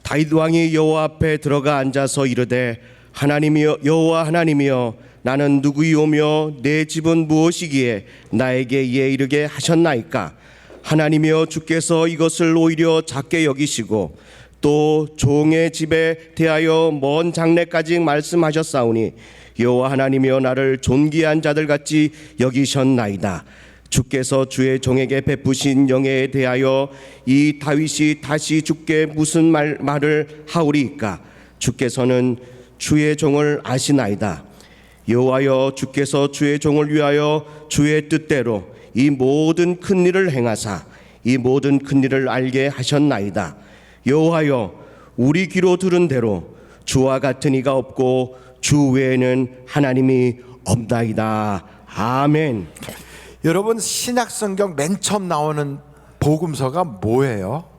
다윗 왕이 여호와 앞에 들어가 앉아서 이르되 하나님이여 여호와 하나님이여 나는 누구이오며 내 집은 무엇이기에 나에게 이에 이르게 하셨나이까. 하나님이여 주께서 이것을 오히려 작게 여기시고 또 종의 집에 대하여 먼 장래까지 말씀하셨사오니 여호와 하나님이여 나를 존귀한 자들같이 여기셨나이다. 주께서 주의 종에게 베푸신 영예에 대하여 이 다윗이 다시 주께 무슨 말을 하오리이까. 주께서는 주의 종을 아시나이다. 여호와여 주께서 주의 종을 위하여 주의 뜻대로 이 모든 큰 일을 행하사 이 모든 큰 일을 알게 하셨나이다. 여호와여 우리 귀로 들은 대로 주와 같은 이가 없고 주 외에는 하나님이 없나이다. 아멘. 여러분, 신약성경 맨 처음 나오는 복음서가 뭐예요?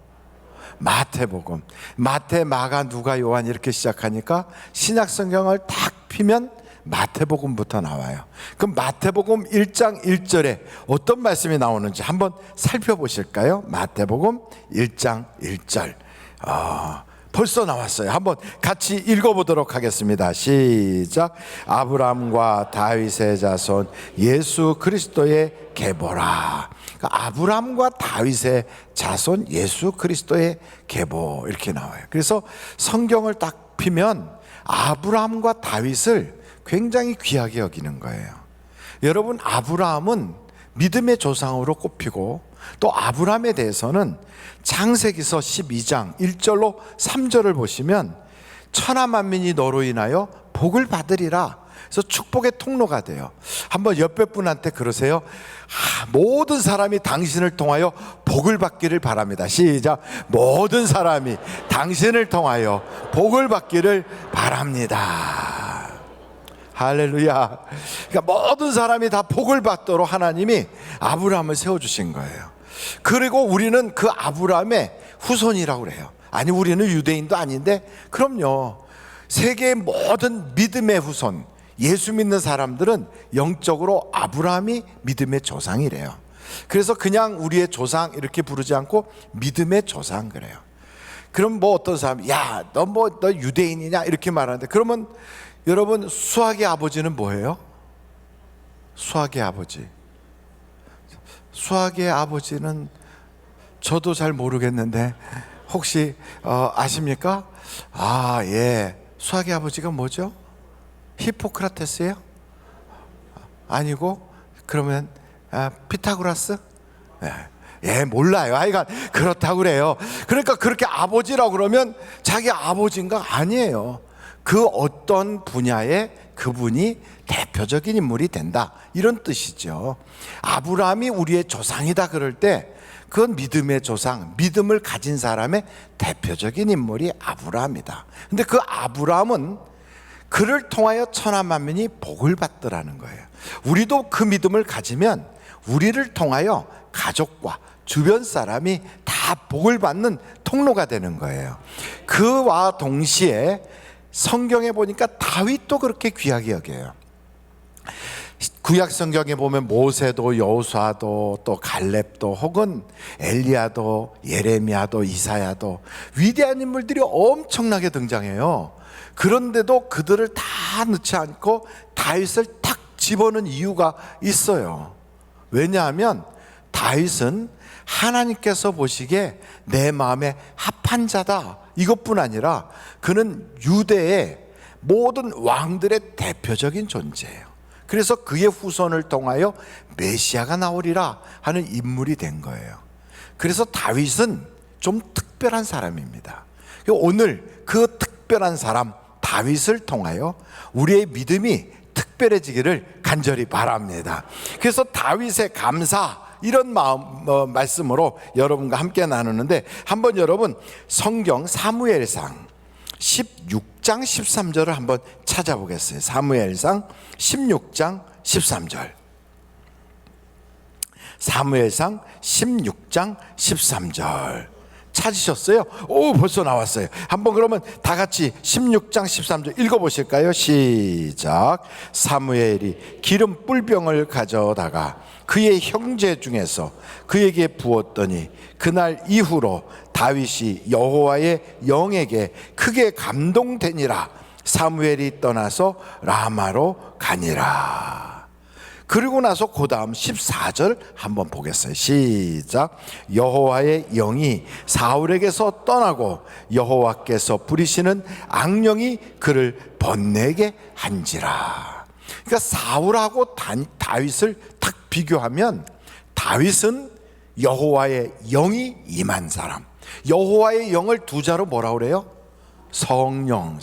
마태복음. 마태, 마가, 누가, 요한 이렇게 시작하니까 신약성경을 딱 피면 마태복음부터 나와요. 그럼 마태복음 1장 1절에 어떤 말씀이 나오는지 한번 살펴보실까요? 마태복음 1장 1절. 벌써 나왔어요. 한번 같이 읽어보도록 하겠습니다. 시작. 아브람과 다윗의 자손 예수 그리스도의 계보라. 그러니까 아브람과 다윗의 자손 예수 그리스도의 계보 이렇게 나와요. 그래서 성경을 딱 피면 아브람과 다윗을 굉장히 귀하게 여기는 거예요. 여러분, 아브라함은 믿음의 조상으로 꼽히고 또 아브람에 대해서는 창세기서 12장 1절로 3절을 보시면 천하만민이 너로 인하여 복을 받으리라. 그래서 축복의 통로가 돼요. 한번 옆에 분한테 그러세요. 모든 사람이 당신을 통하여 복을 받기를 바랍니다. 시작. 모든 사람이 당신을 통하여 복을 받기를 바랍니다. 할렐루야. 그러니까 모든 사람이 다 복을 받도록 하나님이 아브라함을 세워주신 거예요. 그리고 우리는 그 아브라함의 후손이라고 그래요. 아니, 우리는 유대인도 아닌데, 그럼요. 세계의 모든 믿음의 후손, 예수 믿는 사람들은 영적으로 아브라함이 믿음의 조상이래요. 그래서 그냥 우리의 조상 이렇게 부르지 않고 믿음의 조상 그래요. 그럼 뭐 어떤 사람이 야, 너 유대인이냐 이렇게 말하는데, 그러면 여러분, 수학의 아버지는 뭐예요? 수학의 아버지. 수학의 아버지는 저도 잘 모르겠는데 혹시 아십니까? 예. 수학의 아버지가 뭐죠? 히포크라테스예요? 아니고 그러면 피타고라스? 예, 몰라요. 하여간 그렇다고 그래요. 그러니까 그렇게 아버지라고 그러면 자기 아버지인가? 아니에요. 그 어떤 분야에 그분이 대표적인 인물이 된다, 이런 뜻이죠. 아브라함이 우리의 조상이다 그럴 때 그건 믿음의 조상, 믿음을 가진 사람의 대표적인 인물이 아브라함이다. 근데 그 아브라함은 그를 통하여 천하만민이 복을 받더라는 거예요. 우리도 그 믿음을 가지면 우리를 통하여 가족과 주변 사람이 다 복을 받는 통로가 되는 거예요. 그와 동시에 성경에 보니까 다윗도 그렇게 귀하게 여겨요. 구약 성경에 보면 모세도 여호수아도 또 갈렙도 혹은 엘리야도 예레미야도 이사야도 위대한 인물들이 엄청나게 등장해요. 그런데도 그들을 다 넣지 않고 다윗을 탁 집어넣은 이유가 있어요. 왜냐하면 다윗은 하나님께서 보시기에 내 마음에 합한 자다, 이것뿐 아니라 그는 유대의 모든 왕들의 대표적인 존재예요. 그래서 그의 후손을 통하여 메시아가 나오리라 하는 인물이 된 거예요. 그래서 다윗은 좀 특별한 사람입니다. 오늘 그 특별한 사람 다윗을 통하여 우리의 믿음이 특별해지기를 간절히 바랍니다. 그래서 다윗의 감사, 이런 말씀으로 여러분과 함께 나누는데, 한번 여러분 성경 사무엘상 16장 13절을 한번 찾아보겠어요. 사무엘상 16장 13절. 사무엘상 16장 13절 찾으셨어요? 오, 벌써 나왔어요. 한번 그러면 다 같이 16장 13절 읽어보실까요? 시작. 사무엘이 기름 뿔병을 가져다가 그의 형제 중에서 그에게 부었더니 그날 이후로 다윗이 여호와의 영에게 크게 감동되니라. 사무엘이 떠나서 라마로 가니라. 그리고 나서 그 다음 14절 한번 보겠어요. 시작. 여호와의 영이 사울에게서 떠나고 여호와께서 부리시는 악령이 그를 번뇌게 한지라. 그러니까 사울하고 다윗을 딱 비교하면 다윗은 여호와의 영이 임한 사람. 여호와의 영을 두 자로 뭐라 그래요? 성령.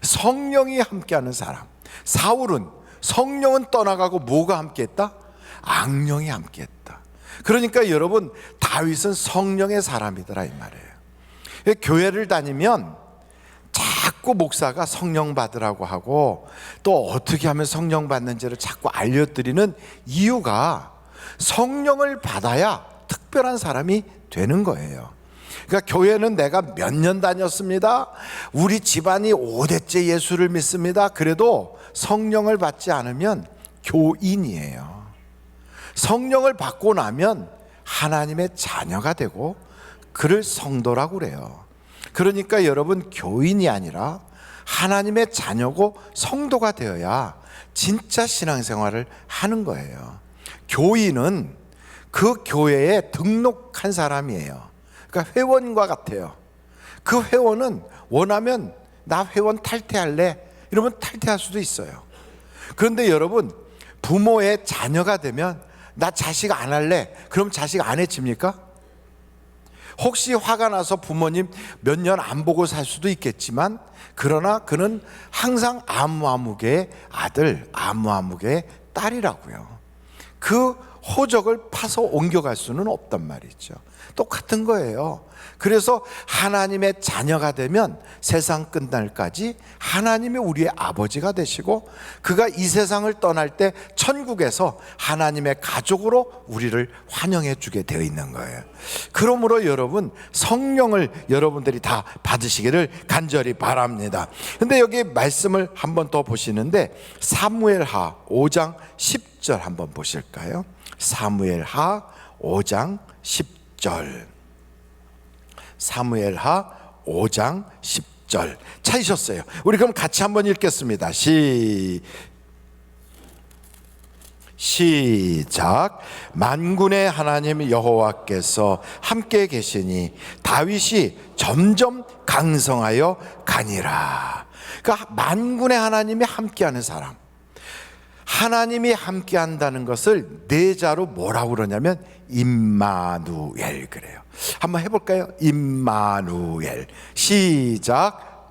성령이 함께하는 사람. 사울은 성령은 떠나가고 뭐가 함께했다? 악령이 함께했다. 그러니까 여러분, 다윗은 성령의 사람이더라 이 말이에요. 교회를 다니면 자꾸 목사가 성령 받으라고 하고 또 어떻게 하면 성령 받는지를 자꾸 알려드리는 이유가 성령을 받아야 특별한 사람이 되는 거예요. 그러니까 교회는 내가 몇 년 다녔습니다. 우리 집안이 5대째 예수를 믿습니다. 그래도 성령을 받지 않으면 교인이에요. 성령을 받고 나면 하나님의 자녀가 되고 그를 성도라고 그래요. 그러니까 여러분, 교인이 아니라 하나님의 자녀고 성도가 되어야 진짜 신앙생활을 하는 거예요. 교인은 그 교회에 등록한 사람이에요. 그러니까 회원과 같아요. 그 회원은 원하면 나 회원 탈퇴할래? 이러면 탈퇴할 수도 있어요. 그런데 여러분, 부모의 자녀가 되면 나 자식 안 할래? 그럼 자식 안 해집니까? 혹시 화가 나서 부모님 몇 년 안 보고 살 수도 있겠지만, 그러나 그는 항상 아무개의 아들, 아무개의 딸이라고요. 그 호적을 파서 옮겨갈 수는 없단 말이죠. 똑같은 거예요. 그래서 하나님의 자녀가 되면 세상 끝날까지 하나님이 우리의 아버지가 되시고, 그가 이 세상을 떠날 때 천국에서 하나님의 가족으로 우리를 환영해 주게 되어 있는 거예요. 그러므로 여러분, 성령을 여러분들이 다 받으시기를 간절히 바랍니다. 근데 여기 말씀을 한번 더 보시는데 사무엘하 5장 10절 한번 보실까요? 사무엘하 5장 10절. 사무엘하 5장 10절 찾으셨어요? 우리 그럼 같이 한번 읽겠습니다. 시작. 만군의 하나님 여호와께서 함께 계시니 다윗이 점점 강성하여 가니라. 그러니까 만군의 하나님이 함께하는 사람, 하나님이 함께한다는 것을 네 자로 뭐라고 그러냐면 임마누엘 그래요. 한번 해볼까요? 임마누엘. 시작.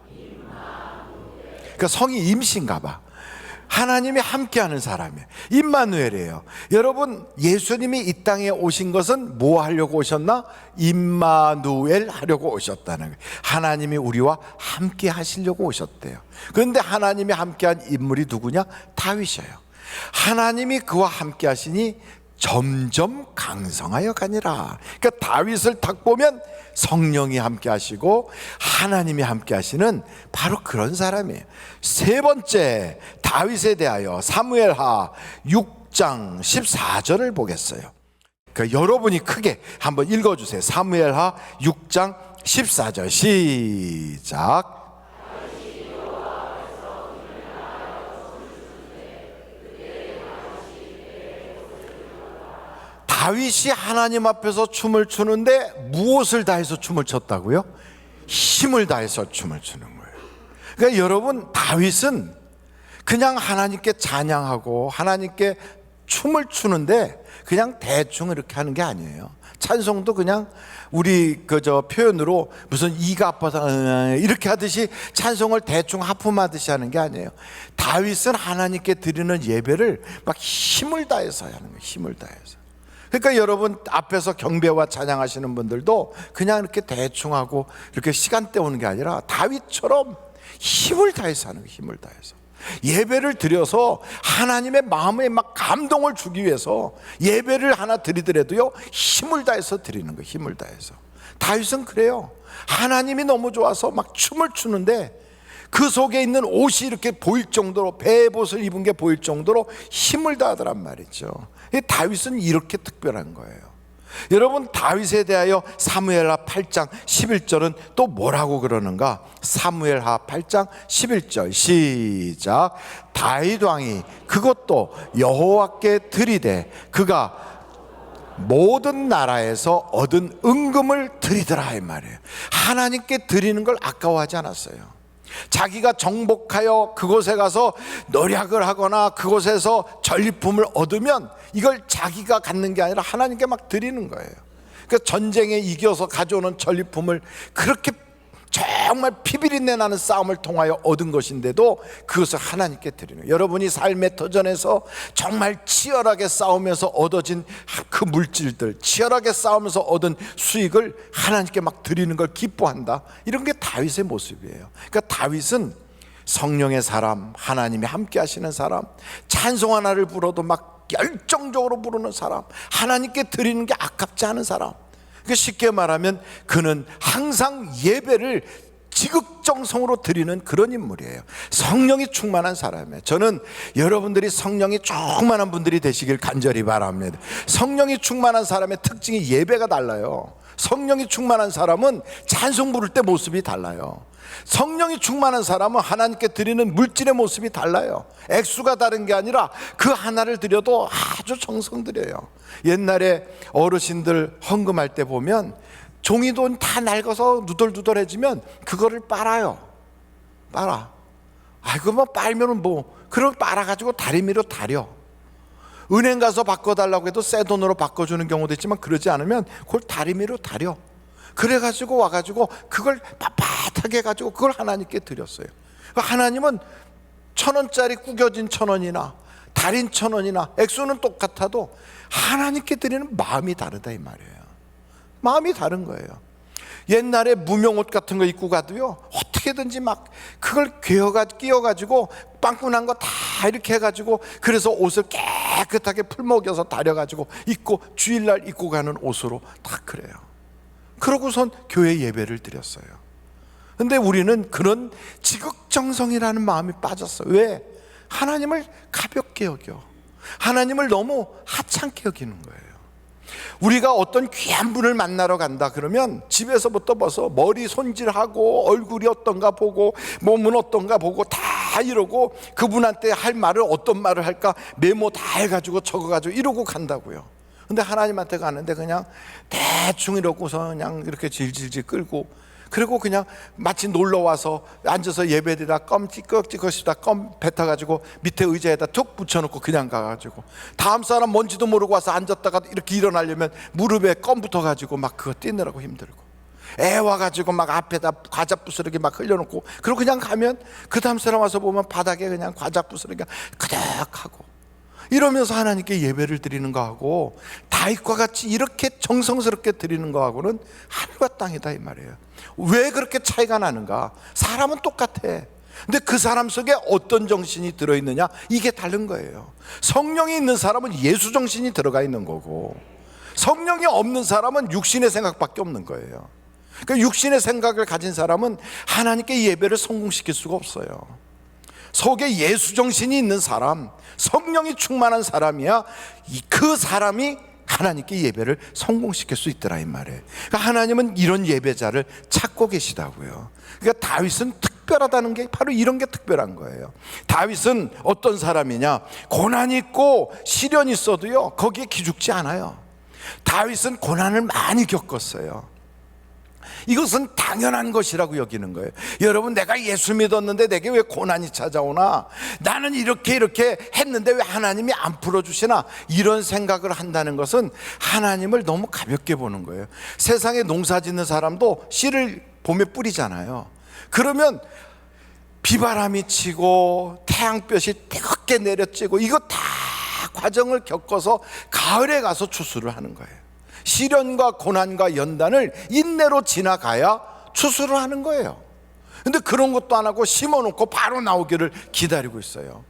그러니까 성이 임신가 봐. 하나님이 함께하는 사람이에요. 임마누엘이에요. 여러분, 예수님이 이 땅에 오신 것은 뭐 하려고 오셨나? 임마누엘 하려고 오셨다는 거예요. 하나님이 우리와 함께 하시려고 오셨대요. 그런데 하나님이 함께한 인물이 누구냐? 다윗이에요. 하나님이 그와 함께 하시니 점점 강성하여 가니라. 그러니까 다윗을 딱 보면 성령이 함께 하시고 하나님이 함께 하시는 바로 그런 사람이에요. 세 번째, 다윗에 대하여 사무엘하 6장 14절을 보겠어요. 그러니까 여러분이 크게 한번 읽어주세요. 사무엘하 6장 14절 시작. 다윗이 하나님 앞에서 춤을 추는데 무엇을 다해서 춤을 췄다고요? 힘을 다해서 춤을 추는 거예요. 그러니까 여러분, 다윗은 그냥 하나님께 찬양하고 하나님께 춤을 추는데 그냥 대충 이렇게 하는 게 아니에요. 찬송도 그냥 우리 그저 표현으로 무슨 이가 아파서 이렇게 하듯이 찬송을 대충 하품하듯이 하는 게 아니에요. 다윗은 하나님께 드리는 예배를 막 힘을 다해서 하는 거예요. 힘을 다해서. 그러니까 여러분, 앞에서 경배와 찬양하시는 분들도 그냥 이렇게 대충 하고 이렇게 시간 때우는 게 아니라 다윗처럼 힘을 다해서 하는 거예요. 힘을 다해서 예배를 드려서 하나님의 마음에 막 감동을 주기 위해서 예배를 하나 드리더라도요, 힘을 다해서 드리는 거예요. 힘을 다해서. 다윗은 그래요. 하나님이 너무 좋아서 막 춤을 추는데 그 속에 있는 옷이 이렇게 보일 정도로, 베옷을 입은 게 보일 정도로 힘을 다하더란 말이죠. 다윗은 이렇게 특별한 거예요. 여러분, 다윗에 대하여 사무엘하 8장 11절은 또 뭐라고 그러는가? 사무엘하 8장 11절 시작. 다윗 왕이 그것도 여호와께 드리되 그가 모든 나라에서 얻은 은금을 드리더라, 이 말이에요. 하나님께 드리는 걸 아까워하지 않았어요. 자기가 정복하여 그곳에 가서 노력을 하거나 그곳에서 전리품을 얻으면 이걸 자기가 갖는 게 아니라 하나님께 막 드리는 거예요. 그러니까 전쟁에 이겨서 가져오는 전리품을 그렇게 정말 피비린내 나는 싸움을 통하여 얻은 것인데도 그것을 하나님께 드리는 거예요. 여러분이 삶의 도전에서 정말 치열하게 싸우면서 얻어진 그 물질들, 치열하게 싸우면서 얻은 수익을 하나님께 막 드리는 걸 기뻐한다, 이런 게 다윗의 모습이에요. 그러니까 다윗은 성령의 사람, 하나님이 함께 하시는 사람, 찬송 하나를 불어도 막 열정적으로 부르는 사람, 하나님께 드리는 게 아깝지 않은 사람. 쉽게 말하면 그는 항상 예배를 지극정성으로 드리는 그런 인물이에요. 성령이 충만한 사람이에요. 저는 여러분들이 성령이 충만한 분들이 되시길 간절히 바랍니다. 성령이 충만한 사람의 특징이 예배가 달라요. 성령이 충만한 사람은 찬송 부를 때 모습이 달라요. 성령이 충만한 사람은 하나님께 드리는 물질의 모습이 달라요. 액수가 다른 게 아니라 그 하나를 드려도 아주 정성 들여요. 옛날에 어르신들 헌금할 때 보면 종이돈 다 낡아서 누덜누덜해지면 그거를 빨아요. 빨아. 아이고 뭐 빨면은 뭐, 그걸 빨아가지고 다리미로 다려. 은행 가서 바꿔달라고 해도 새 돈으로 바꿔주는 경우도 있지만 그러지 않으면 그걸 다리미로 다려. 그래가지고 와가지고 그걸 빳빳하게 해가지고 그걸 하나님께 드렸어요. 하나님은 1,000원짜리 구겨진 1,000원이나 달인 1,000원이나 액수는 똑같아도 하나님께 드리는 마음이 다르다, 이 말이에요. 마음이 다른 거예요. 옛날에 무명옷 같은 거 입고 가도요, 어떻게든지 막 그걸 끼워가지고 빵꾸난 거 다 이렇게 해가지고, 그래서 옷을 깨끗하게 풀먹여서 다려가지고 입고 주일날 입고 가는 옷으로 다 그래요. 그러고선 교회 예배를 드렸어요. 근데 우리는 그런 지극정성이라는 마음이 빠졌어요. 왜? 하나님을 가볍게 여겨. 하나님을 너무 하찮게 여기는 거예요. 우리가 어떤 귀한 분을 만나러 간다 그러면 집에서부터 벌써 머리 손질하고 얼굴이 어떤가 보고 몸은 어떤가 보고 다 이러고, 그분한테 할 말을 어떤 말을 할까 메모 다 해가지고 적어가지고 이러고 간다고요. 근데 하나님한테 가는데 그냥 대충 이러고서 그냥 이렇게 질질질 끌고, 그리고 그냥 마치 놀러와서 앉아서 예배드리다 껌 찌꺼시다 껌 뱉어가지고 밑에 의자에다 툭 붙여놓고 그냥 가가지고, 다음 사람 뭔지도 모르고 와서 앉았다가 이렇게 일어나려면 무릎에 껌 붙어가지고 막 그거 뛰느라고 힘들고, 애 와가지고 막 앞에다 과자 부스러기 막 흘려놓고, 그리고 그냥 가면 그 다음 사람 와서 보면 바닥에 그냥 과자 부스러기가 그득하고, 이러면서 하나님께 예배를 드리는 거하고 다윗과 같이 이렇게 정성스럽게 드리는 거하고는 하늘과 땅이다, 이 말이에요. 왜 그렇게 차이가 나는가? 사람은 똑같아. 근데 그 사람 속에 어떤 정신이 들어있느냐, 이게 다른 거예요. 성령이 있는 사람은 예수 정신이 들어가 있는 거고, 성령이 없는 사람은 육신의 생각밖에 없는 거예요. 그러니까 육신의 생각을 가진 사람은 하나님께 예배를 성공시킬 수가 없어요. 속에 예수 정신이 있는 사람, 성령이 충만한 사람이야 그 사람이 하나님께 예배를 성공시킬 수 있더라, 이 말이에요. 그러니까 하나님은 이런 예배자를 찾고 계시다고요. 그러니까 다윗은 특별하다는 게 바로 이런 게 특별한 거예요. 다윗은 어떤 사람이냐, 고난이 있고 시련이 있어도요 거기에 기죽지 않아요. 다윗은 고난을 많이 겪었어요. 이것은 당연한 것이라고 여기는 거예요. 여러분, 내가 예수 믿었는데 내게 왜 고난이 찾아오나, 나는 이렇게 했는데 왜 하나님이 안 풀어주시나, 이런 생각을 한다는 것은 하나님을 너무 가볍게 보는 거예요. 세상에 농사 짓는 사람도 씨를 봄에 뿌리잖아요. 그러면 비바람이 치고 태양볕이 뜨겁게 내려쬐고 이거 다 과정을 겪어서 가을에 가서 추수를 하는 거예요. 시련과 고난과 연단을 인내로 지나가야 추수를 하는 거예요. 근데 그런 것도 안 하고 심어놓고 바로 나오기를 기다리고 있어요.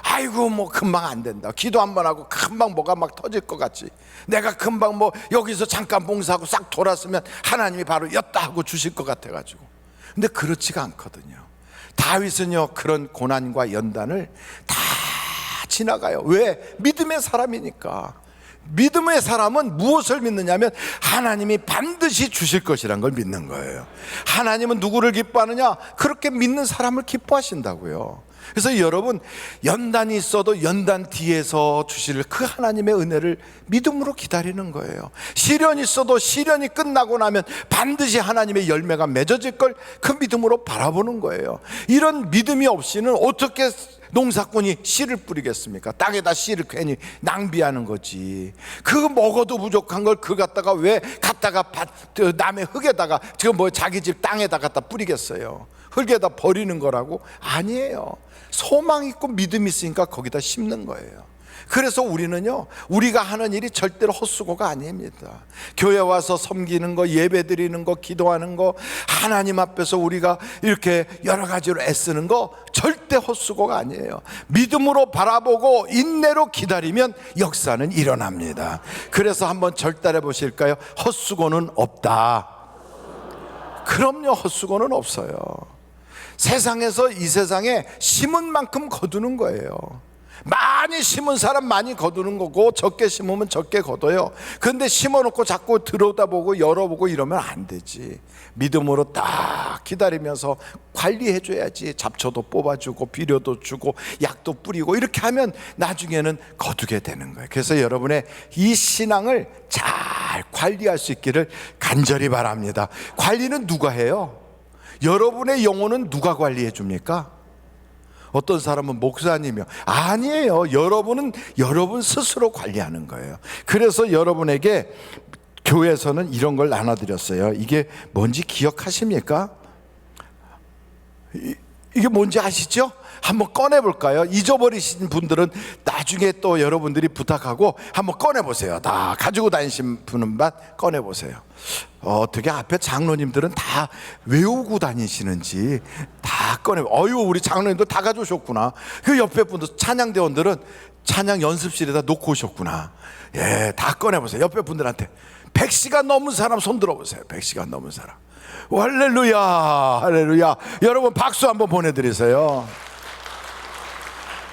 아이고 뭐 금방 안 된다, 기도 한 번 하고 금방 뭐가 막 터질 것 같지, 내가 금방 뭐 여기서 잠깐 봉사하고 싹 돌았으면 하나님이 바로 였다 하고 주실 것 같아가지고. 근데 그렇지가 않거든요. 다윗은요 그런 고난과 연단을 다 지나가요. 왜? 믿음의 사람이니까. 믿음의 사람은 무엇을 믿느냐면 하나님이 반드시 주실 것이란 걸 믿는 거예요. 하나님은 누구를 기뻐하느냐? 그렇게 믿는 사람을 기뻐하신다고요. 그래서 여러분, 연단이 있어도 연단 뒤에서 주실 그 하나님의 은혜를 믿음으로 기다리는 거예요. 시련이 있어도 시련이 끝나고 나면 반드시 하나님의 열매가 맺어질 걸 그 믿음으로 바라보는 거예요. 이런 믿음이 없이는 어떻게 농사꾼이 씨를 뿌리겠습니까? 땅에다 씨를 괜히 낭비하는 거지. 그거 먹어도 부족한 걸 그 갖다가 왜 갖다가 남의 흙에다가 지금 뭐 자기 집 땅에다 갖다 뿌리겠어요? 흙에다 버리는 거라고? 아니에요. 소망 있고 믿음 있으니까 거기다 심는 거예요. 그래서 우리는요, 우리가 하는 일이 절대로 헛수고가 아닙니다. 교회 와서 섬기는 거, 예배 드리는 거, 기도하는 거, 하나님 앞에서 우리가 이렇게 여러 가지로 애쓰는 거 절대 헛수고가 아니에요. 믿음으로 바라보고 인내로 기다리면 역사는 일어납니다. 그래서 한번 절달해 보실까요? 헛수고는 없다. 그럼요, 헛수고는 없어요. 세상에서 이 세상에 심은 만큼 거두는 거예요. 많이 심은 사람 많이 거두는 거고, 적게 심으면 적게 거둬요. 그런데 심어놓고 자꾸 들여다보고 열어보고 이러면 안 되지. 믿음으로 딱 기다리면서 관리해줘야지. 잡초도 뽑아주고 비료도 주고 약도 뿌리고 이렇게 하면 나중에는 거두게 되는 거예요. 그래서 여러분의 이 신앙을 잘 관리할 수 있기를 간절히 바랍니다. 관리는 누가 해요? 여러분의 영혼은 누가 관리해 줍니까? 어떤 사람은 목사님이요. 아니에요. 여러분은 여러분 스스로 관리하는 거예요. 그래서 여러분에게 교회에서는 이런 걸 나눠드렸어요. 이게 뭔지 기억하십니까? 이게 뭔지 아시죠? 한번 꺼내볼까요? 잊어버리신 분들은 나중에 또 여러분들이 부탁하고 한번 꺼내보세요. 다 가지고 다니신 분만 꺼내보세요. 어떻게 앞에 장로님들은 다 외우고 다니시는지 다 어유, 우리 장로님도 다 가져오셨구나. 그 옆에 분들 찬양대원들은 찬양 연습실에다 놓고 오셨구나. 예, 다 꺼내보세요. 옆에 분들한테 100시간 넘은 사람 손 들어보세요. 100시간 넘은 사람. 할렐루야, 할렐루야. 여러분 박수 한번 보내드리세요.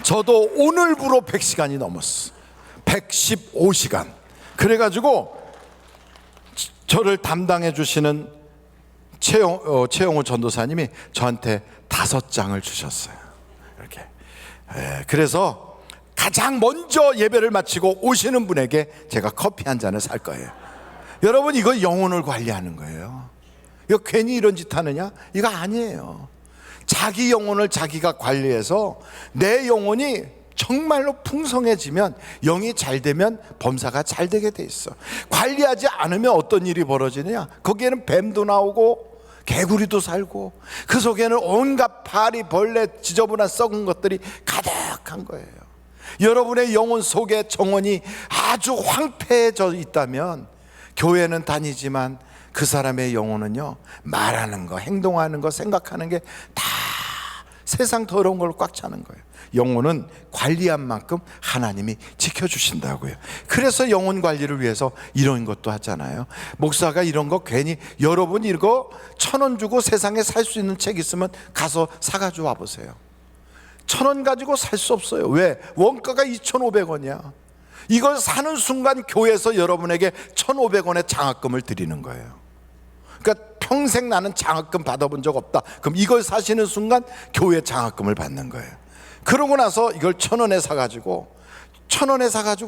저도 오늘부로 100시간이 넘었어. 115시간. 그래가지고 저를 담당해 주시는 최영호 전도사님이 저한테 5장을 주셨어요. 이렇게. 그래서 가장 먼저 예배를 마치고 오시는 분에게 제가 커피 한 잔을 살 거예요. 여러분, 이거 영혼을 관리하는 거예요. 이거 괜히 이런 짓 하느냐? 이거 아니에요. 자기 영혼을 자기가 관리해서 내 영혼이 정말로 풍성해지면, 영이 잘 되면 범사가 잘 되게 돼 있어. 관리하지 않으면 어떤 일이 벌어지느냐? 거기에는 뱀도 나오고 개구리도 살고 그 속에는 온갖 파리, 벌레, 지저분한 썩은 것들이 가득한 거예요. 여러분의 영혼 속에 정원이 아주 황폐해져 있다면 교회는 다니지만 그 사람의 영혼은요, 말하는 거, 행동하는 거, 생각하는 게 다 세상 더러운 걸로 꽉 차는 거예요. 영혼은 관리한 만큼 하나님이 지켜주신다고요. 그래서 영혼 관리를 위해서 이런 것도 하잖아요. 목사가 이런 거 괜히, 여러분 이거 1,000원 주고 세상에 살 수 있는 책 있으면 가서 사가지고 와보세요. 1,000원 가지고 살 수 없어요. 왜? 원가가 2,500원이야 이걸 사는 순간 교회에서 여러분에게 1,500원의 장학금을 드리는 거예요. 그러니까 평생 나는 장학금 받아본 적 없다. 그럼 이걸 사시는 순간 교회 장학금을 받는 거예요. 그러고 나서 이걸 1,000원에 사가지고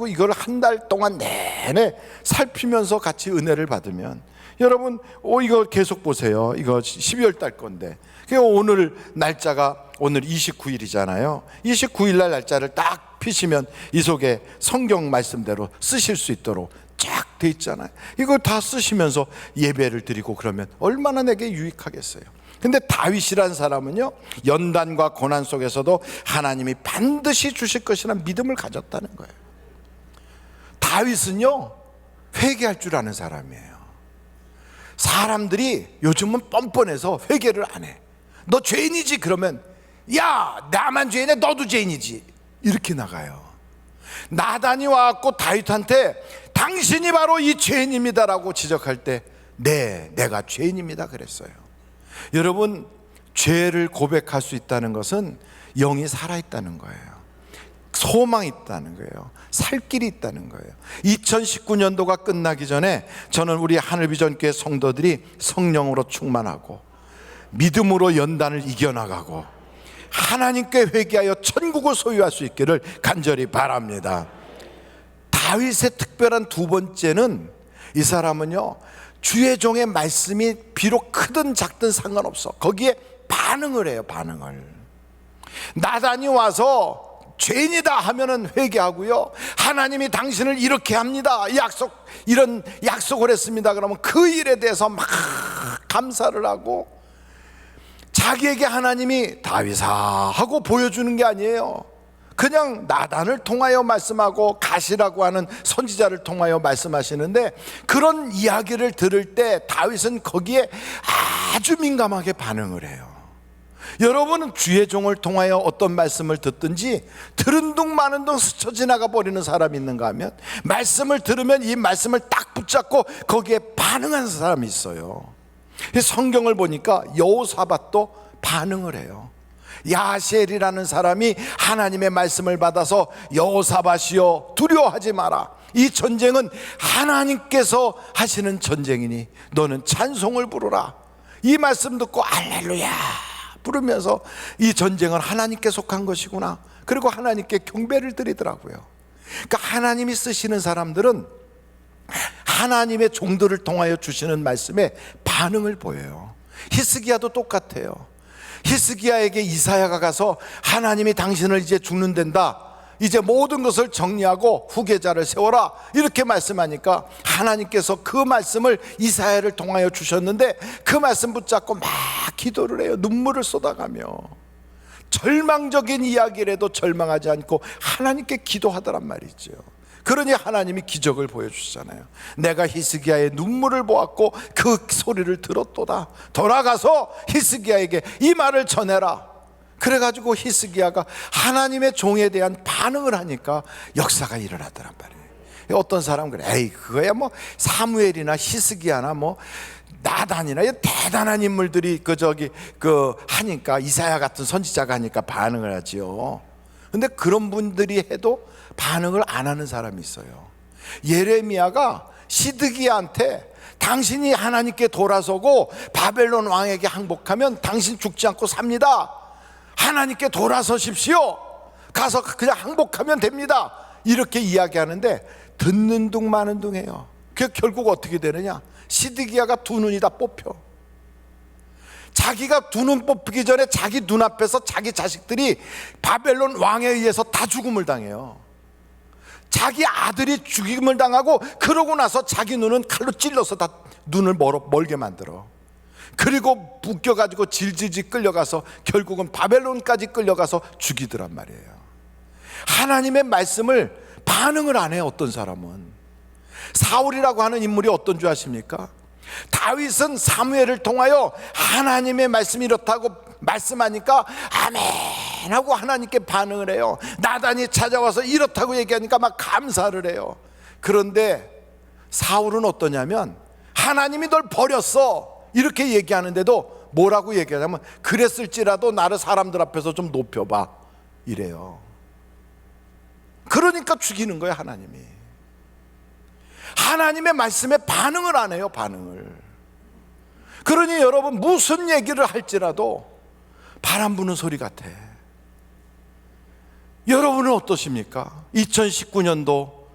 이걸 한 달 동안 내내 살피면서 같이 은혜를 받으면, 여러분 이거 계속 보세요. 이거 12월 달 건데, 오늘 날짜가 오늘 29일이잖아요 29일 날 날짜를 딱 피시면 이 속에 성경 말씀대로 쓰실 수 있도록 쫙 돼 있잖아요. 이거 다 쓰시면서 예배를 드리고 그러면 얼마나 내게 유익하겠어요. 근데 다윗이란 사람은요, 연단과 고난 속에서도 하나님이 반드시 주실 것이라는 믿음을 가졌다는 거예요. 다윗은요, 회개할 줄 아는 사람이에요. 사람들이 요즘은 뻔뻔해서 회개를 안 해. 너 죄인이지? 그러면 야, 나만 죄인이야? 너도 죄인이지? 이렇게 나가요. 나단이 와갖고 다윗한테 당신이 바로 이 죄인입니다라고 지적할 때 네, 내가 죄인입니다 그랬어요. 여러분, 죄를 고백할 수 있다는 것은 영이 살아있다는 거예요. 소망이 있다는 거예요. 살 길이 있다는 거예요. 2019년도가 끝나기 전에 저는 우리 하늘비전교회 성도들이 성령으로 충만하고 믿음으로 연단을 이겨나가고 하나님께 회개하여 천국을 소유할 수 있기를 간절히 바랍니다. 다윗의 특별한 두 번째는, 이 사람은요, 주의 종의 말씀이 비록 크든 작든 상관없어. 거기에 반응을 해요. 반응을. 나단이 와서 죄인이다 하면은 회개하고요, 하나님이 당신을 이렇게 합니다, 이런 약속을 했습니다 그러면 그 일에 대해서 막 감사를 하고, 자기에게 하나님이 다윗아 하고 보여주는 게 아니에요. 그냥 나단을 통하여 말씀하고 가시라고 하는 선지자를 통하여 말씀하시는데, 그런 이야기를 들을 때 다윗은 거기에 아주 민감하게 반응을 해요. 여러분은 주의 종을 통하여 어떤 말씀을 듣든지 들은 둥 마는 둥 스쳐 지나가 버리는 사람이 있는가 하면, 말씀을 들으면 이 말씀을 딱 붙잡고 거기에 반응하는 사람이 있어요. 성경을 보니까 여호사밧도 반응을 해요. 야셀이라는 사람이 하나님의 말씀을 받아서 여호사밧이여 두려워하지 마라, 이 전쟁은 하나님께서 하시는 전쟁이니 너는 찬송을 부르라, 이 말씀 듣고 할렐루야 부르면서 이 전쟁은 하나님께 속한 것이구나, 그리고 하나님께 경배를 드리더라고요. 그러니까 하나님이 쓰시는 사람들은 하나님의 종들을 통하여 주시는 말씀에 반응을 보여요. 히스기야도 똑같아요. 히스기야에게 이사야가 가서 하나님이 당신을 이제 죽는단다, 이제 모든 것을 정리하고 후계자를 세워라 이렇게 말씀하니까 하나님께서 그 말씀을 이사야를 통하여 주셨는데, 그 말씀 붙잡고 막 기도를 해요. 눈물을 쏟아가며 절망적인 이야기라도 절망하지 않고 하나님께 기도하더란 말이죠. 그러니 하나님이 기적을 보여주시잖아요. 내가 히스기야의 눈물을 보았고 그 소리를 들었도다, 돌아가서 히스기야에게 이 말을 전해라. 그래가지고 히스기야가 하나님의 종에 대한 반응을 하니까 역사가 일어나더란 말이에요. 어떤 사람은 그래, 에이 그거야 뭐 사무엘이나 히스기야나 뭐 나단이나 대단한 인물들이 하니까, 이사야 같은 선지자가 하니까 반응을 하지요. 근데 그런 분들이 해도 반응을 안 하는 사람이 있어요. 예레미야가 시드기야한테 당신이 하나님께 돌아서고 바벨론 왕에게 항복하면 당신 죽지 않고 삽니다, 하나님께 돌아서십시오, 가서 그냥 항복하면 됩니다, 이렇게 이야기하는데 듣는 둥 마는 둥 해요. 그 결국 어떻게 되느냐, 시드기야가 두 눈이 다 뽑혀. 자기가 두 눈 뽑히기 전에 자기 눈앞에서 자기 자식들이 바벨론 왕에 의해서 다 죽음을 당해요. 자기 아들이 죽임을 당하고, 그러고 나서 자기 눈은 칼로 찔러서 다 눈을 멀게 만들어. 그리고 묶여가지고 질질질 끌려가서 결국은 바벨론까지 끌려가서 죽이더란 말이에요. 하나님의 말씀을 반응을 안 해요. 어떤 사람은 사울이라고 하는 인물이 어떤 줄 아십니까? 다윗은 사무엘을 통하여 하나님의 말씀이 이렇다고 말씀하니까 아멘 하고 하나님께 반응을 해요. 나단이 찾아와서 이렇다고 얘기하니까 막 감사를 해요. 그런데 사울은 어떠냐면, 하나님이 널 버렸어 이렇게 얘기하는데도 뭐라고 얘기하냐면, 그랬을지라도 나를 사람들 앞에서 좀 높여봐 이래요. 그러니까 죽이는 거예요. 하나님의 말씀에 반응을 안 해요. 반응을. 그러니 여러분, 무슨 얘기를 할지라도 바람 부는 소리 같아. 여러분은 어떠십니까? 2019년도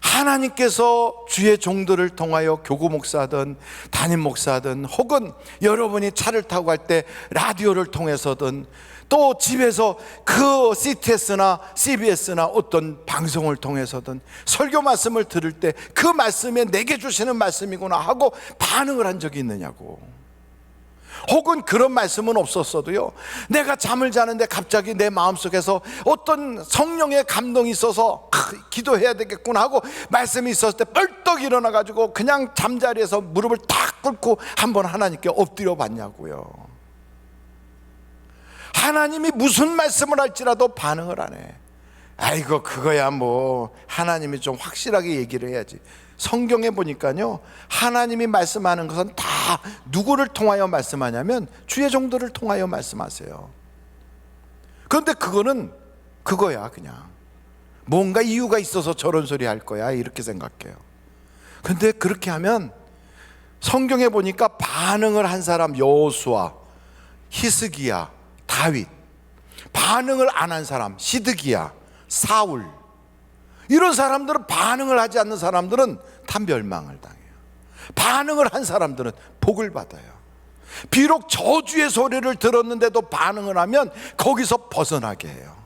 하나님께서 주의 종들을 통하여 교구 목사든 담임 목사든, 혹은 여러분이 차를 타고 갈 때 라디오를 통해서든, 또 집에서 그 CTS나 CBS나 어떤 방송을 통해서든 설교 말씀을 들을 때 그 말씀에 내게 주시는 말씀이구나 하고 반응을 한 적이 있느냐고. 혹은 그런 말씀은 없었어도요, 내가 잠을 자는데 갑자기 내 마음속에서 어떤 성령의 감동이 있어서 기도해야 되겠구나 하고 말씀이 있었을 때 벌떡 일어나가지고 그냥 잠자리에서 무릎을 탁 꿇고 한번 하나님께 엎드려 봤냐고요. 하나님이 무슨 말씀을 할지라도 반응을 안 해. 아이고 그거야 뭐 하나님이 좀 확실하게 얘기를 해야지. 성경에 보니까요, 하나님이 말씀하는 것은 다 누구를 통하여 말씀하냐면 주의 종들을 통하여 말씀하세요. 그런데 그거는 그거야. 그냥 뭔가 이유가 있어서 저런 소리 할 거야 이렇게 생각해요. 그런데 그렇게 하면 성경에 보니까 반응을 한 사람 여호수아, 히스기야, 다윗, 반응을 안 한 사람 시드기야, 사울, 이런 사람들은, 반응을 하지 않는 사람들은 다 멸망을 당해요. 반응을 한 사람들은 복을 받아요. 비록 저주의 소리를 들었는데도 반응을 하면 거기서 벗어나게 해요.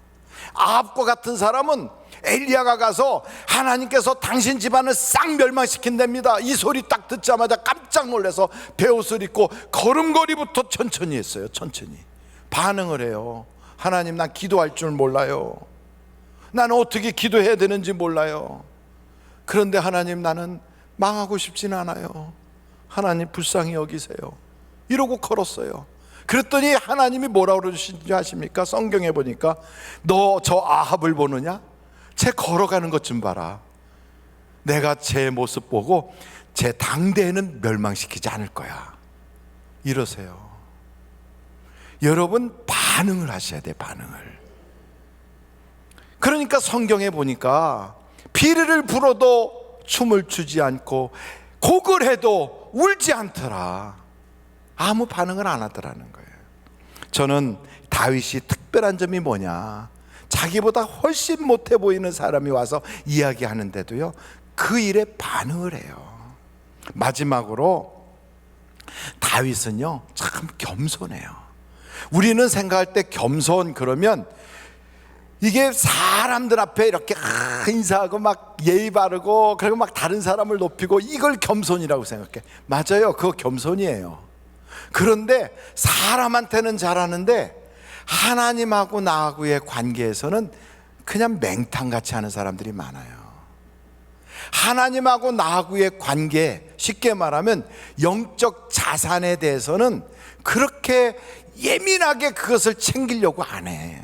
아합과 같은 사람은 엘리야가 가서 하나님께서 당신 집안을 싹 멸망시킨답니다, 이 소리 딱 듣자마자 깜짝 놀라서 베옷을 입고 걸음걸이부터 천천히 했어요. 천천히 반응을 해요. 하나님, 난 기도할 줄 몰라요. 나는 어떻게 기도해야 되는지 몰라요. 그런데 하나님, 나는 망하고 싶진 않아요. 하나님 불쌍히 여기세요. 이러고 걸었어요. 그랬더니 하나님이 뭐라고 그러시는지 아십니까? 성경에 보니까 너 저 아합을 보느냐? 쟤 걸어가는 것 좀 봐라. 내가 제 모습 보고 제 당대에는 멸망시키지 않을 거야. 이러세요. 여러분, 반응을 하셔야 돼. 반응을. 그러니까 성경에 보니까 피리를 불어도 춤을 추지 않고 곡을 해도 울지 않더라. 아무 반응을 안 하더라는 거예요. 저는 다윗이 특별한 점이 뭐냐, 자기보다 훨씬 못해 보이는 사람이 와서 이야기하는데도요 그 일에 반응을 해요. 마지막으로 다윗은요 참 겸손해요. 우리는 생각할 때 겸손 그러면 이게 사람들 앞에 이렇게 인사하고 막 예의 바르고 그리고 막 다른 사람을 높이고, 이걸 겸손이라고 생각해. 맞아요, 그거 겸손이에요. 그런데 사람한테는 잘하는데 하나님하고 나하고의 관계에서는 그냥 맹탕같이 하는 사람들이 많아요. 하나님하고 나하고의 관계, 쉽게 말하면 영적 자산에 대해서는 그렇게 예민하게 그것을 챙기려고 안 해.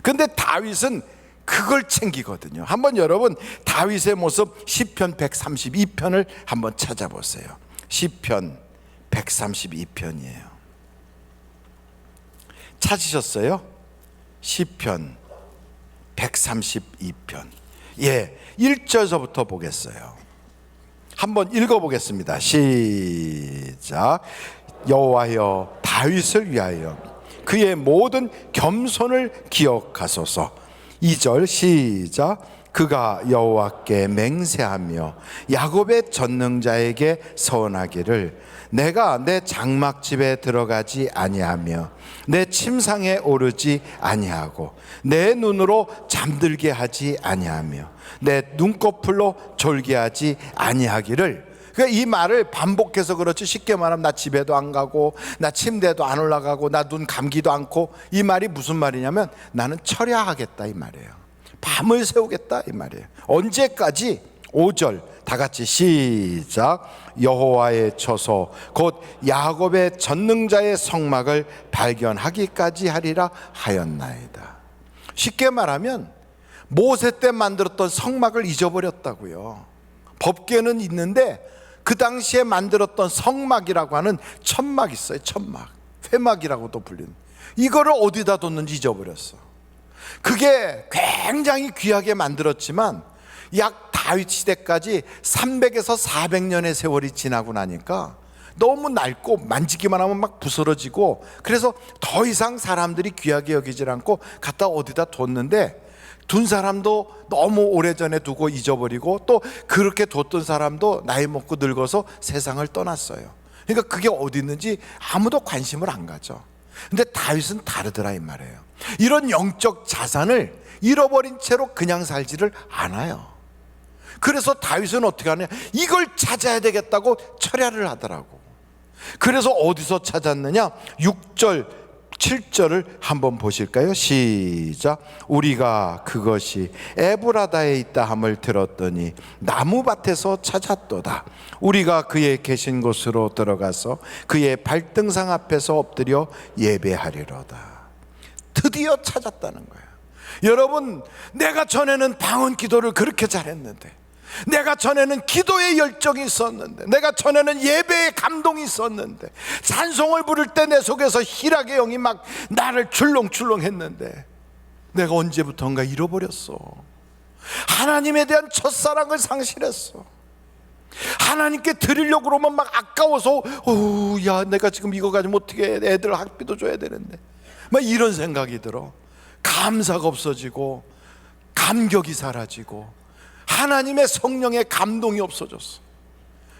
근데 다윗은 그걸 챙기거든요. 한번 여러분 다윗의 모습 시편 132편을 한번 찾아보세요. 시편 132편이에요. 찾으셨어요? 시편 132편. 예, 1절서부터 보겠어요. 한번 읽어보겠습니다. 시작. 여호와여, 다윗을 위하여 그의 모든 겸손을 기억하소서. 2절 시작. 그가 여호와께 맹세하며 야곱의 전능자에게 서원하기를 내가 내 장막집에 들어가지 아니하며 내 침상에 오르지 아니하고 내 눈으로 잠들게 하지 아니하며 내 눈꺼풀로 졸게 하지 아니하기를. 그러니까 이 말을 반복해서 그렇지, 쉽게 말하면 나 집에도 안 가고 나 침대도 안 올라가고 나 눈 감기도 않고, 이 말이 무슨 말이냐면 나는 철야하겠다 이 말이에요. 밤을 새우겠다 이 말이에요. 언제까지? 5절 다 같이 시작. 여호와의 처소 곧 야곱의 전능자의 성막을 발견하기까지 하리라 하였나이다. 쉽게 말하면 모세 때 만들었던 성막을 잊어버렸다고요. 법궤는 있는데 그 당시에 만들었던 성막이라고 하는 천막 있어요. 천막, 회막이라고도 불리는, 이거를 어디다 뒀는지 잊어버렸어. 그게 굉장히 귀하게 만들었지만 약 다윗 시대까지 300에서 400년의 세월이 지나고 나니까 너무 낡고 만지기만 하면 막 부스러지고, 그래서 더 이상 사람들이 귀하게 여기질 않고 갖다 어디다 뒀는데, 둔 사람도 너무 오래전에 두고 잊어버리고 또 그렇게 뒀던 사람도 나이 먹고 늙어서 세상을 떠났어요. 그러니까 그게 어디 있는지 아무도 관심을 안 가져. 근데 다윗은 다르더라 이 말이에요. 이런 영적 자산을 잃어버린 채로 그냥 살지를 않아요. 그래서 다윗은 어떻게 하냐, 이걸 찾아야 되겠다고 철야를 하더라고. 그래서 어디서 찾았느냐, 6절 7절을 한번 보실까요? 시작. 우리가 그것이 에브라다에 있다 함을 들었더니 나무밭에서 찾았도다. 우리가 그의 계신 곳으로 들어가서 그의 발등상 앞에서 엎드려 예배하리로다. 드디어 찾았다는 거예요. 여러분, 내가 전에는 방언 기도를 그렇게 잘했는데, 내가 전에는 기도의 열정이 있었는데, 내가 전에는 예배의 감동이 있었는데, 찬송을 부를 때 내 속에서 희락의 영이 막 나를 출렁출렁 했는데, 내가 언제부턴가 잃어버렸어. 하나님에 대한 첫사랑을 상실했어. 하나님께 드리려고 그러면 막 아까워서, 야, 내가 지금 이거 가지고 어떻게 해? 애들 학비도 줘야 되는데, 막 이런 생각이 들어. 감사가 없어지고 감격이 사라지고 하나님의 성령의 감동이 없어졌어.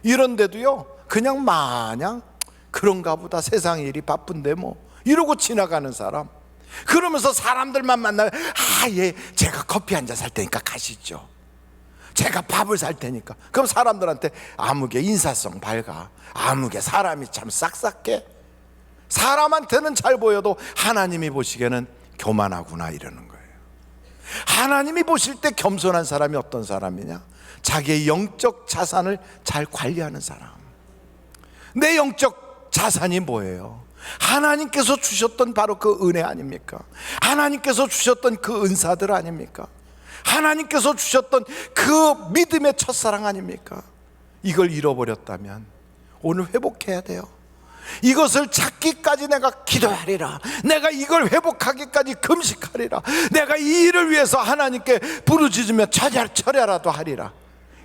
이런데도요, 그냥 마냥 그런가 보다, 세상 일이 바쁜데 뭐 이러고 지나가는 사람. 그러면서 사람들만 만나면, 예, 제가 커피 한 잔 살 테니까 가시죠, 제가 밥을 살 테니까. 그럼 사람들한테 아무개 인사성 밝아, 아무개 사람이 참 싹싹해. 사람한테는 잘 보여도 하나님이 보시기에는 교만하구나 이러는 거예요. 하나님이 보실 때 겸손한 사람이 어떤 사람이냐? 자기의 영적 자산을 잘 관리하는 사람. 내 영적 자산이 뭐예요? 하나님께서 주셨던 바로 그 은혜 아닙니까? 하나님께서 주셨던 그 은사들 아닙니까? 하나님께서 주셨던 그 믿음의 첫사랑 아닙니까? 이걸 잃어버렸다면 오늘 회복해야 돼요. 이것을 찾기까지 내가 기도하리라, 내가 이걸 회복하기까지 금식하리라, 내가 이 일을 위해서 하나님께 부르짖으며 철야라도 하리라.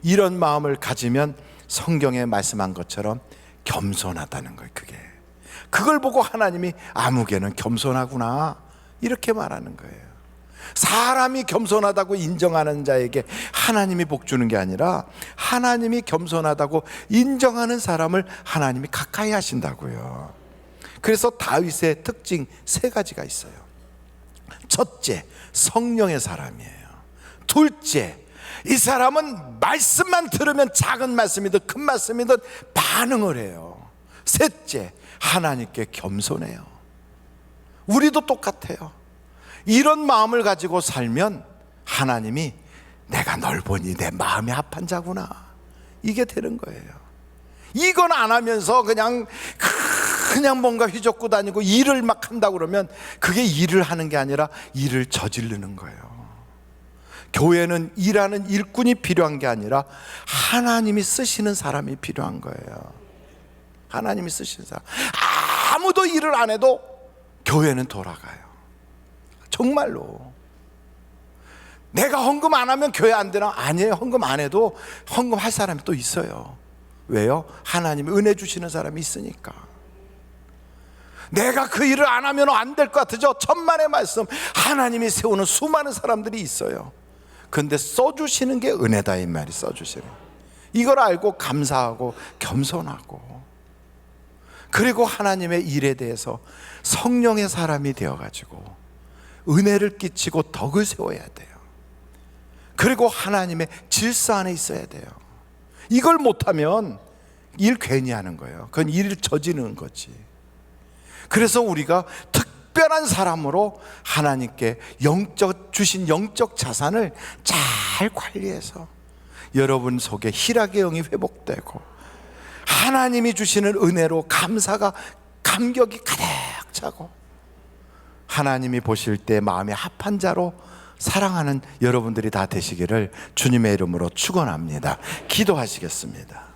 이런 마음을 가지면 성경에 말씀한 것처럼 겸손하다는 거예요. 그걸 보고 하나님이 아무개는 겸손하구나 이렇게 말하는 거예요. 사람이 겸손하다고 인정하는 자에게 하나님이 복 주는 게 아니라, 하나님이 겸손하다고 인정하는 사람을 하나님이 가까이 하신다고요. 그래서 다윗의 특징 3가지가 있어요. 첫째, 성령의 사람이에요. 둘째, 이 사람은 말씀만 들으면 작은 말씀이든 큰 말씀이든 반응을 해요. 셋째, 하나님께 겸손해요. 우리도 똑같아요. 이런 마음을 가지고 살면 하나님이 내가 널 보니 내 마음이 합한 자구나, 이게 되는 거예요. 이건 안 하면서 그냥 뭔가 휘젓고 다니고 일을 막 한다고 그러면 그게 일을 하는 게 아니라 일을 저지르는 거예요. 교회는 일하는 일꾼이 필요한 게 아니라 하나님이 쓰시는 사람이 필요한 거예요. 하나님이 쓰시는 사람. 아무도 일을 안 해도 교회는 돌아가요. 정말로. 내가 헌금 안 하면 교회 안 되나? 아니에요. 헌금 안 해도 헌금 할 사람이 또 있어요. 왜요? 하나님이 은혜 주시는 사람이 있으니까. 내가 그 일을 안 하면 안 될 것 같으죠? 천만의 말씀, 하나님이 세우는 수많은 사람들이 있어요. 근데 써주시는 게 은혜다 이 말이. 써주시는, 이걸 알고 감사하고 겸손하고, 그리고 하나님의 일에 대해서 성령의 사람이 되어가지고 은혜를 끼치고 덕을 세워야 돼요. 그리고 하나님의 질서 안에 있어야 돼요. 이걸 못하면 일 괜히 하는 거예요. 그건 일을 저지르는 거지. 그래서 우리가 특별한 사람으로 하나님께 주신 영적 자산을 잘 관리해서 여러분 속에 희락의 영이 회복되고 하나님이 주시는 은혜로 감격이 가득 차고 하나님이 보실 때 마음이 합한 자로 사랑하는 여러분들이 다 되시기를 주님의 이름으로 축원합니다. 기도하시겠습니다.